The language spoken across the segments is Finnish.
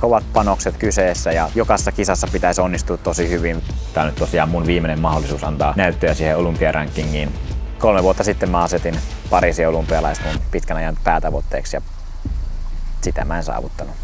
kovat panokset kyseessä ja jokaisessa kisassa pitäisi onnistua tosi hyvin. Tää on nyt tosiaan mun viimeinen mahdollisuus antaa näyttöjä siihen olympiarankingiin. 3 vuotta sitten mä asetin Pariisin olympialaiset mun pitkän ajan päätavoitteeksi ja sitä mä en saavuttanut.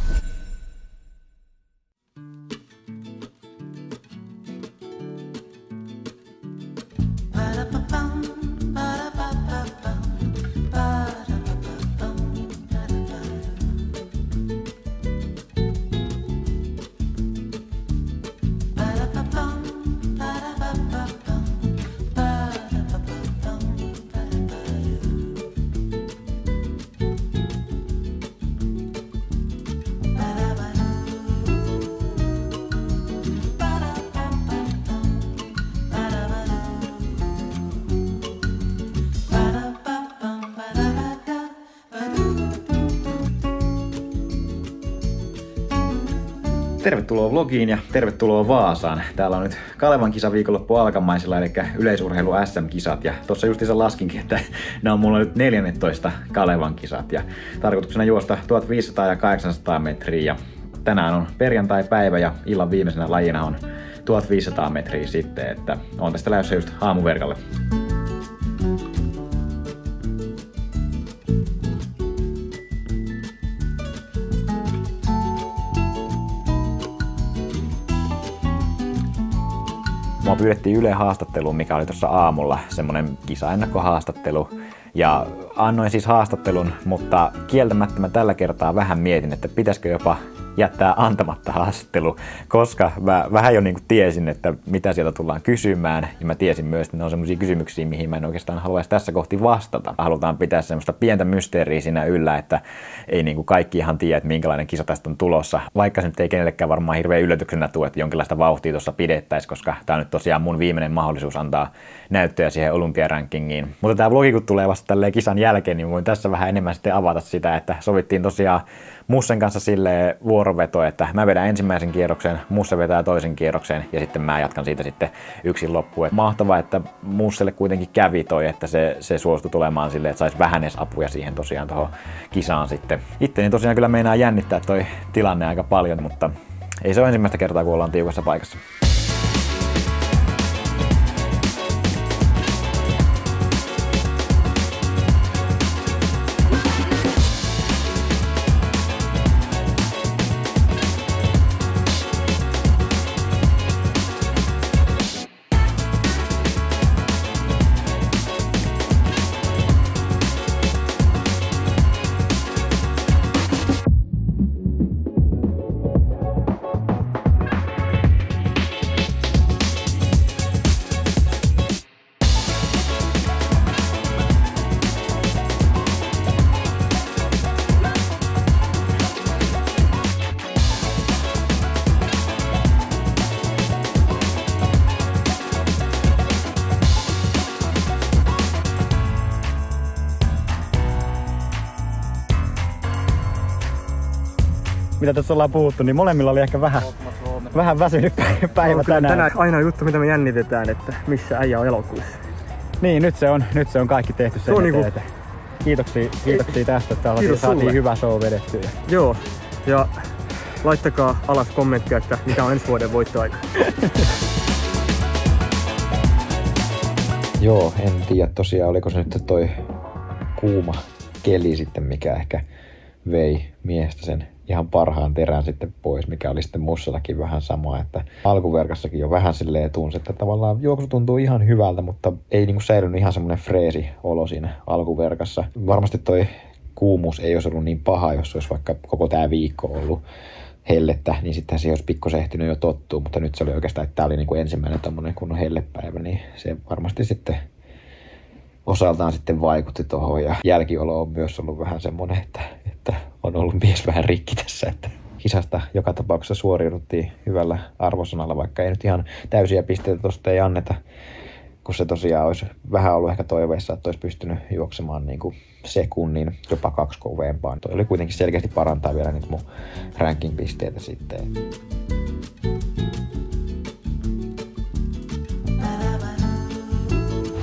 Tervetuloa vlogiin ja tervetuloa Vaasaan. Täällä on nyt Kalevan kisaviikonloppu alkamaisilla, eli yleisurheilu SM-kisat. Ja tuossa justiinsa laskinkin, että nämä on mulla nyt 14 Kalevan kisat. Ja tarkoituksena juosta 1500 ja 800 metriä. Ja tänään on perjantai-päivä ja illan viimeisenä lajina on 1500 metriä sitten. Että on tästä lähdössä just aamuverkalle. Mua pyydettiin Yle haastatteluun, mikä oli tuossa aamulla, semmonen kisaennakkohaastattelu. Ja annoin siis haastattelun, mutta kieltämättä mä tällä kertaa vähän mietin, että pitäisikö jopa jättää antamatta haastattelu, koska mä vähän jo niinku tiesin, että mitä sieltä tullaan kysymään. Ja mä tiesin myös, että ne on semmosia kysymyksiä, mihin mä en oikeastaan haluaisi tässä kohti vastata. Halutaan pitää semmoista pientä mysteeriä siinä yllä, että ei niinku kaikki ihan tiedä, että minkälainen kisa tästä on tulossa. Vaikka se nyt ei kenellekään varmaan hirveän yllätyksenä tule, että jonkinlaista vauhtia tuossa pidettäisiin, koska tää on nyt tosiaan mun viimeinen mahdollisuus antaa näyttöjä siihen olympiarankingiin. Mutta tää vlogi kun tulee vasta tälleen kisan jälkeen, niin voin tässä vähän enemmän sitten avata sitä, että sovittiin tosiaan Mussen kanssa silleen vuoroveto, että mä vedän ensimmäisen kierroksen, Musse vetää toisen kierroksen ja sitten mä jatkan siitä sitten yksin loppuun. Mahtavaa, että Musselle kuitenkin kävi toi, että se suostui tulemaan silleen, että saisi vähän edes apuja siihen tosiaan tuohon kisaan sitten. Itteni tosiaan kyllä meinaa jännittää toi tilanne aika paljon, mutta ei se ole ensimmäistä kertaa, kun ollaan tiukassa paikassa. Mitä tässä ollaan puhuttu, niin molemmilla oli ehkä vähän väsynyt päivä tänään. Aina juttu, mitä me jännitetään, että missä äijä on elokuussa. Niin, nyt se on kaikki tehty sen eteen. Niinku... Kiitoksia tästä, että saatiin hyvä show vedettyä. Joo, ja laittakaa alas kommenttia, että mikä on ensi vuoden voittoaika. Joo, en tiedä tosiaan, oliko se nyt toi kuuma keli sitten, mikä ehkä vei miestä sen ihan parhaan terän sitten pois, mikä oli sitten Mussallakin vähän sama, että alkuverkassakin jo vähän silleen tunsi, että tavallaan juoksu tuntuu ihan hyvältä, mutta ei niinku säilynyt ihan semmoinen freesi olo siinä alkuverkassa. Varmasti toi kuumuus ei olisi ollut niin paha, jos olisi vaikka koko tää viikko ollut hellettä, niin sitten se olisi pikkusen ehtinyt jo tottua, mutta nyt se oli oikeastaan, että tää oli niinku ensimmäinen tommonen kunnon hellepäivä, niin se varmasti sitten osaltaan sitten vaikutti tuohon ja jälkiolo on myös ollut vähän semmoinen, että on ollut mies vähän rikki tässä, että kisasta joka tapauksessa suoriuduttiin hyvällä arvosanalla, vaikka ei nyt ihan täysiä pisteitä tosta ei anneta, kun se tosiaan olisi vähän ollut ehkä toiveissa, että olisi pystynyt juoksemaan niin kuin sekunnin, jopa 2 kovempaan. Toi oli kuitenkin selkeästi parantaa vielä niitä mun ranking-pisteitä sitten.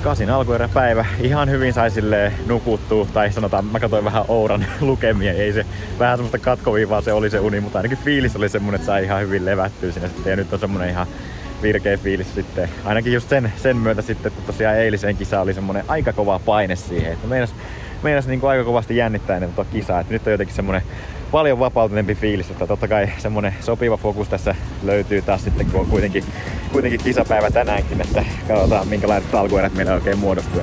Kasin alkueräpäivä. Ihan hyvin sai silleen nukuttua, tai sanotaan, mä katsoin vähän Ouran lukemia. Ei se vähän semmoista katkoviivaa se oli se uni, mutta ainakin fiilis oli semmonen, että sai ihan hyvin levättyä sinne sitten. Ja nyt on semmonen ihan virkeä fiilis sitten. Ainakin just sen myötä sitten, että tosiaan eiliseen kisa oli semmonen aika kova paine siihen. Että meinas niinku aika kovasti jännittää ennen tuota kisaa. Että nyt on jotenkin semmonen paljon vapautuneempi fiilis, että totta kai semmonen sopiva fokus tässä löytyy taas sitten, kun on kuitenkin kisapäivä tänäänkin, että katsotaan minkälaiset alkuerät meillä oikein muodostuu.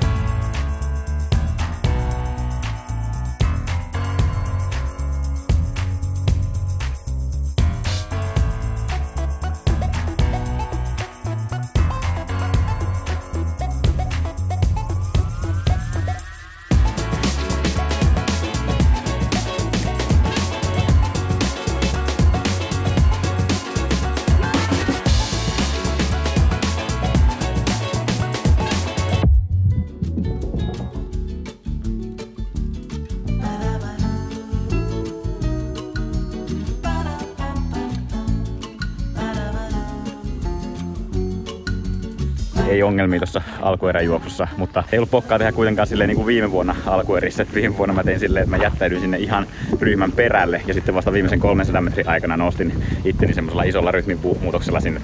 Ei ongelmia tuossa alkueräjuoksussa, mutta ei ollut pokkaa tehdä kuitenkaan silleen niin kuin viime vuonna alkuerissä. Viime vuonna mä tein silleen, että mä jättäydyin sinne ihan ryhmän perälle ja sitten vasta viimeisen 300 metrin aikana nostin itteni semmoisella isolla rytminmuutoksella sinne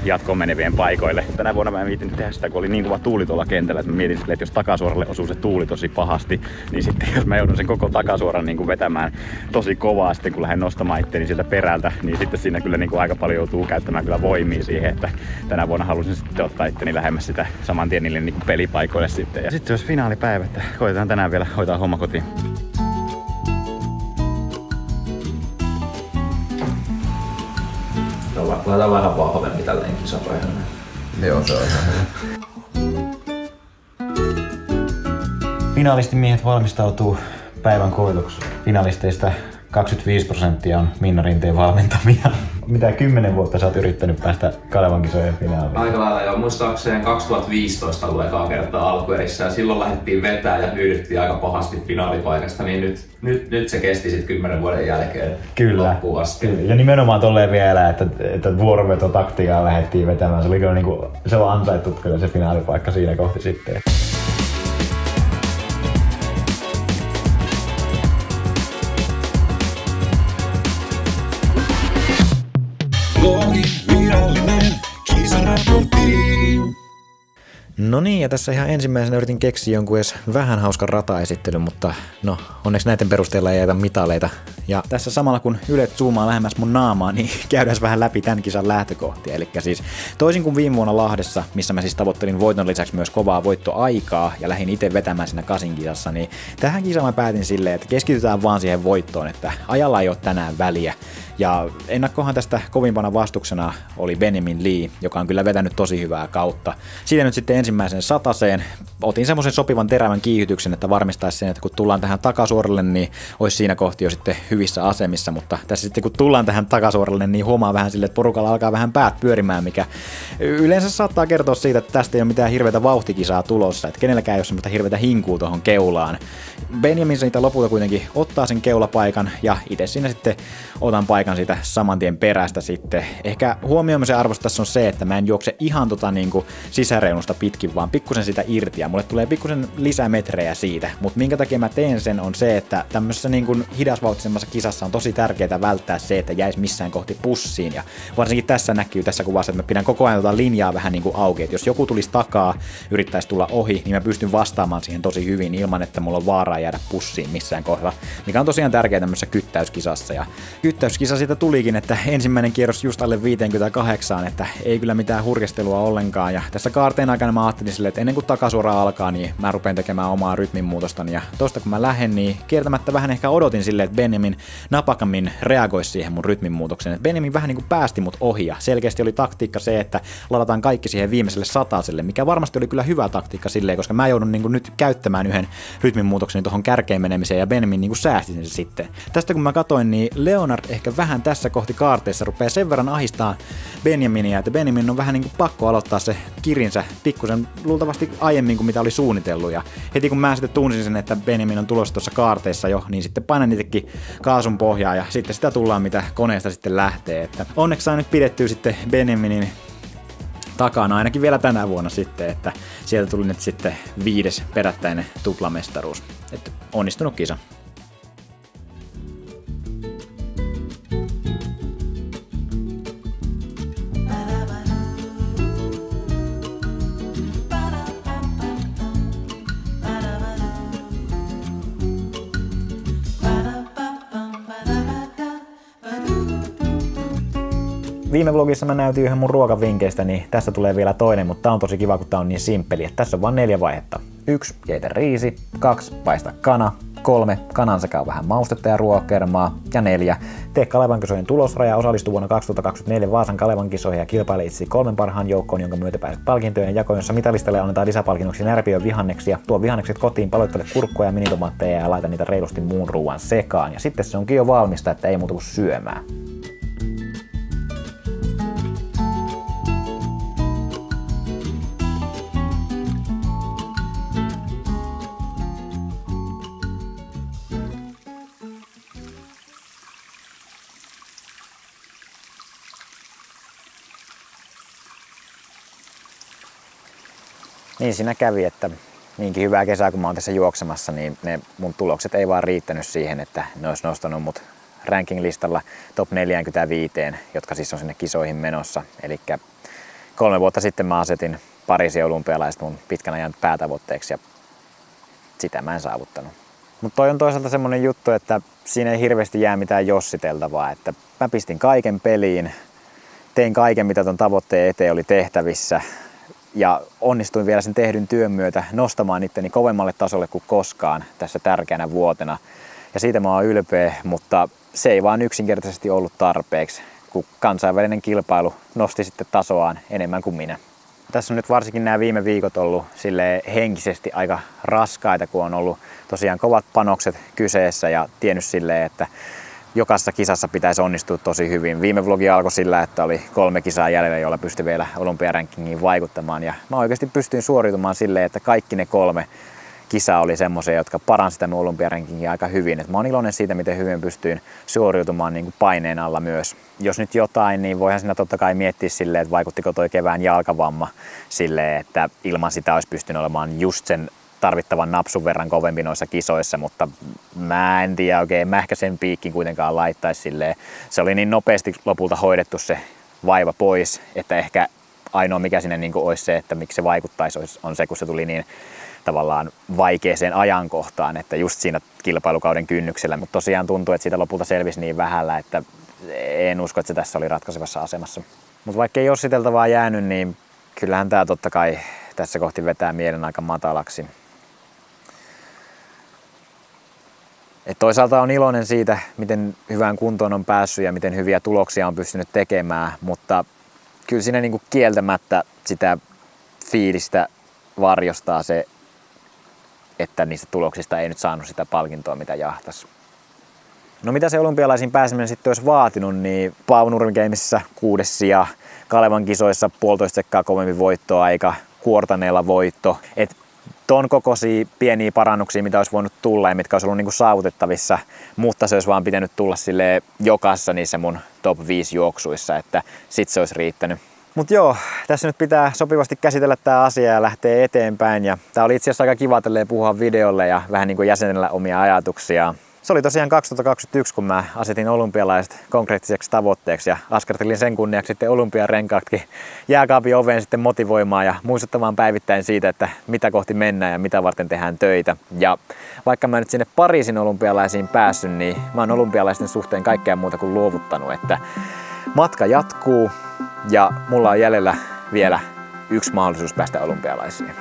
jatkoon menevien paikoille. Tänä vuonna mä en viitin tehdä sitä, kun oli niin kova tuuli tuolla kentällä, että mä mietin silleen, että jos takasuoralle osuu se tuuli tosi pahasti, niin sitten jos mä joudun sen koko takasuoran niin kuin vetämään tosi kovaa sitten kun lähden nostamaan itteni sieltä perältä, niin sitten siinä kyllä niin kuin aika paljon joutuu käyttämään kyllä voimia siihen, että tänä vuonna halusin sitten ottaa itteni lähemmäs sitä saman tien niille niinku pelipaikoille sitten. Ja sitten se olisi finaalipäivä, että koitetaan tänään vielä hoitaa homma kotiin. Laitetaan vähän vahvemmin tälleen kisapäivänä. Joo, se on ihan hyvä. Finalistimiehet valmistautuu päivän koetukseen. Finalisteista 25% on Minna Rinteen valmentamia. Mitä 10 vuotta sä oot yrittänyt päästä Kalevan kisojen finaaliin? Aika lailla joo. Muistaakseni 2015 ollut ekaa kertaa alkuerissä ja silloin lähdettiin vetää ja hyydyttiin aika pahasti finaalipaikasta, niin nyt se kesti sitten 10 vuoden jälkeen loppuun asti. Kyllä. Ja nimenomaan tolleen vielä, että vuoroveto-taktiikkaa lähdettiin vetämään. Se oli kyllä niinku, se on ansaittu kyllä se finaalipaikka siinä kohti sitten. No niin, ja tässä ihan ensimmäisenä yritin keksiä jonkun edes vähän hauskan rataesittelyn, mutta no, onneksi näiden perusteella ei jätä mitaleita. Ja tässä samalla kun Yle zoomaa lähemmäs mun naamaa, niin käydään vähän läpi tämän kisan lähtökohtia. Eli siis toisin kuin viime vuonna Lahdessa, missä mä siis tavoittelin voiton lisäksi myös kovaa voittoaikaa ja lähdin itse vetämään siinä Kasin kisassa, niin tähän kisaan mä päätin silleen, että keskitytään vaan siihen voittoon, että ajalla ei ole tänään väliä. Ja ennakkohan tästä kovimpana vastuksena oli Benjamin Lee, joka on kyllä vetänyt tosi hyvää kautta. Siitä nyt sitten ensimmäisen sataseen otin semmoisen sopivan terävän kiihytyksen, että varmistaisi sen, että kun tullaan tähän takasuoralle, niin olisi siinä kohti jo sitten hyvissä asemissa. Mutta tässä sitten kun tullaan tähän takasuoralle, niin huomaa vähän silleen, että porukalla alkaa vähän päät pyörimään, mikä yleensä saattaa kertoa siitä, että tästä ei ole mitään hirveätä vauhtikisaa tulossa, että kenelläkään ei ole semmoista hirveätä hinkua tuohon keulaan. Benjamin siitä lopulta kuitenkin ottaa sen keulapaikan ja itse siinä sitten otan paikan siitä saman tien perästä sitten. Ehkä huomioimisen arvosta tässä on se, että mä en juokse ihan niinku sisäreunusta pitkin, vaan pikkusen sitä irti ja mulle tulee pikkusen lisämetrejä siitä. Mutta minkä takia mä teen sen on se, että tämmöisessä niinku hidasvauhtisemmassa kisassa on tosi tärkeää välttää se, että jäisi missään kohti pussiin. Ja varsinkin tässä näkyy tässä kuvassa, että mä pidän koko ajan linjaa vähän niinku auki. Et jos joku tulisi takaa, yrittäisi tulla ohi, niin mä pystyn vastaamaan siihen tosi hyvin ilman, että mulla on vaaraa jäädä pussiin missään kohdalla. Mikä on tosiaan tärkeää tämmöisessä kyttäyskisassa. Ja kyttäyskisa siitä tulikin, että ensimmäinen kierros just alle 58, että ei kyllä mitään hurkestelua ollenkaan. Ja tässä kaarteen aikana mä ajattelin silleen, että ennen kuin takasuora alkaa, niin mä rupean tekemään omaa rytminmuutostani. Ja tosta kun mä lähden, niin kiertämättä vähän ehkä odotin silleen, että Benjamin napakammin reagoisi siihen mun rytminmuutokseen. Et Benjamin vähän niin kuin päästi mut ohi ja selkeästi oli taktiikka se, että ladataan kaikki siihen viimeiselle sataselle, mikä varmasti oli kyllä hyvä taktiikka silleen, koska mä joudun niin kuin nyt käyttämään yhden rytminmuutokseni tuohon kärkeen menemiseen ja Benjamin niin kuin säästi sen sitten. Tästä kun mä katoin, niin Leonard ehkä vähän tässä kohti kaarteessa rupeaa sen verran ahistaa Benjaminia, että Benjamin on vähän niin kuin pakko aloittaa se kirinsä pikkusen luultavasti aiemmin kuin mitä oli suunnitellut. Ja heti kun mä sitten tunsin sen, että Benjamin on tulossa tuossa kaarteessa jo, niin sitten painan itsekin kaasun pohjaa ja sitten sitä tullaan mitä koneesta sitten lähtee. Että onneksi saa nyt pidettyä sitten Benjaminin takana ainakin vielä tänä vuonna sitten, että sieltä tuli nyt sitten 5. perättäinen tuplamestaruus. Että onnistunut kisa. Viime vlogissa mä näytin yhden mun ruokavinkkeistä, niin tässä tulee vielä toinen, mutta tää on tosi kiva, kun tää on niin simppeli, että tässä on vaan 4 vaihetta. 1. Keitä riisi, 2. Paista kana, 3. Kanan sekä vähän maustetta ja ruokakermaa, ja 4. Tee Kalevan kisojen tulosraja, osallistu vuonna 2024 Vaasan Kalevan kisoihin ja kilpaile itsesi 3 parhaan joukkoon, jonka myötä pääset palkintojen jakoon, jossa mitalistalle annetaan lisäpalkinnoksi närpiön vihanneksia. Tuo vihannekset kotiin, paloittele kurkkuja ja minitomaatteja ja laita niitä reilusti muun ruoan sekaan. Ja sitten se onkin jo valmista, että ei muuta kuin syömään. Niin siinä kävi, että niinkin hyvää kesää kun mä oon tässä juoksemassa, niin ne mun tulokset ei vaan riittänyt siihen, että ne olisi nostanut mut ranking-listalla top 45, jotka siis on sinne kisoihin menossa. Eli 3 vuotta sitten mä asetin Pariisin olympialaiset mun pitkän ajan päätavoitteeksi ja sitä mä en saavuttanut. Mutta toi on toisaalta semmonen juttu, että siinä ei hirveästi jää mitään jossiteltavaa, että mä pistin kaiken peliin, tein kaiken mitä ton tavoitteen eteen oli tehtävissä. Ja onnistuin vielä sen tehdyn työn myötä nostamaan itteni kovemmalle tasolle kuin koskaan tässä tärkeänä vuotena. Ja siitä mä oon ylpeä, mutta se ei vaan yksinkertaisesti ollut tarpeeksi, kun kansainvälinen kilpailu nosti sitten tasoaan enemmän kuin minä. Tässä on nyt varsinkin nämä viime viikot ollut silleen henkisesti aika raskaita, kun on ollut tosiaan kovat panokset kyseessä ja tiennyt silleen, että jokaisessa kisassa pitäisi onnistua tosi hyvin. Viime vlogi alkoi sillä, että oli 3 kisaa jäljellä, joilla pystyi vielä olympiarankingiin vaikuttamaan. Ja mä oikeasti pystyin suoriutumaan silleen, että kaikki ne 3 kisaa oli semmoisia, jotka paransi sitä mun olympiarankingia aika hyvin. Et mä oon iloinen siitä, miten hyvin pystyin suoriutumaan niin kuin paineen alla myös. Jos nyt jotain, niin voihan siinä totta kai miettiä silleen, että vaikuttiko toi kevään jalkavamma silleen, että ilman sitä olisi pystynyt olemaan just sen tarvittavan napsun verran kovempi noissa kisoissa, mutta mä en tiedä oikein, mä ehkä sen piikkin kuitenkaan laittaisi silleen. Se oli niin nopeasti lopulta hoidettu se vaiva pois, että ehkä ainoa mikä sinne niin kuin olisi se, että miksi se vaikuttaisi, on se, kun se tuli niin tavallaan vaikeeseen ajankohtaan, että just siinä kilpailukauden kynnyksellä, mutta tosiaan tuntuu, että siitä lopulta selvisi niin vähällä, että en usko, että se tässä oli ratkaisevassa asemassa. Mutta vaikka ei jossiteltavaa jäänyt, niin kyllähän tää totta kai tässä kohti vetää mielen aika matalaksi. Et toisaalta on iloinen siitä, miten hyvään kuntoon on päässyt ja miten hyviä tuloksia on pystynyt tekemään, mutta kyllä siinä niinku kieltämättä sitä fiilistä varjostaa se, että niistä tuloksista ei nyt saanut sitä palkintoa, mitä jahtasi. No mitä se olympialaisiin pääseminen sitten olisi vaatinut, niin Paavo Nurmi Gamesissa 6. sija, Kalevan kisoissa 1,5 sekkaa kovempi voittoaika, kuortaneella voitto. Et ton kokoisia pieniä parannuksia, mitä olisi voinut tulla ja mitkä olisi ollut niinku saavutettavissa, mutta se olisi vaan pitänyt tulla silleen jokaisessa niissä mun top 5 juoksuissa, että sit se olisi riittänyt. Mut joo, tässä nyt pitää sopivasti käsitellä tää asia ja lähteä eteenpäin. Ja tää oli itse asiassa aika kiva puhua videolle ja vähän niinku jäsenellä omia ajatuksia. Se oli tosiaan 2021, kun mä asetin olympialaiset konkreettiseksi tavoitteeksi ja askartelin sen kunniaksi sitten olympiarenkaatkin jääkaapin oveen sitten motivoimaan ja muistuttamaan päivittäin siitä, että mitä kohti mennään ja mitä varten tehdään töitä. Ja vaikka mä nyt sinne Pariisin olympialaisiin päässyt, niin mä oon olympialaisten suhteen kaikkea muuta kuin luovuttanut, että matka jatkuu ja mulla on jäljellä vielä 1 mahdollisuus päästä olympialaisiin.